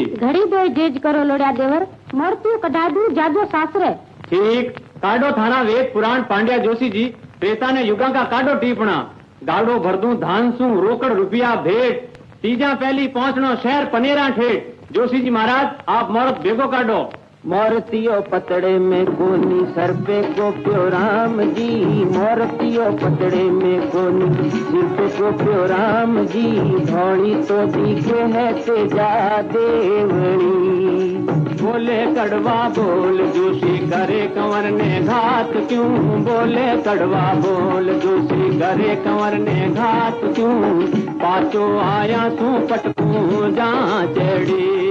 घड़ी दो जेज करो लोड़िया देवर, मूर्तियों कढ़ा दू जाजो सासरे। ठीक, काडो थाना वेद पुराण पांड्या जोशी जी, त्रेता ने युगा का काडो टीपणा, गाड़ो भर दूं धान सू रोकड़ रुपया भेंट, तीजा पहली पहुंचनो शहर पनेरा ठेठ। जोशी जी महाराज आप मोरत भेगो काडो। मोरतियो पतड़े में कोनी सर पे को प्यो राम जी, मोरतियो पतड़े में कोनी सिर पे को प्यो राम जी, धौड़ी तो दिखे है तेजा देवणी। बोले कड़वा बोल जोशी करे कंवर ने घात क्यों, बोले कड़वा बोल जोशी करे कंवर ने घात क्यों, पाचो आया तू पटकू जा चढ़ी।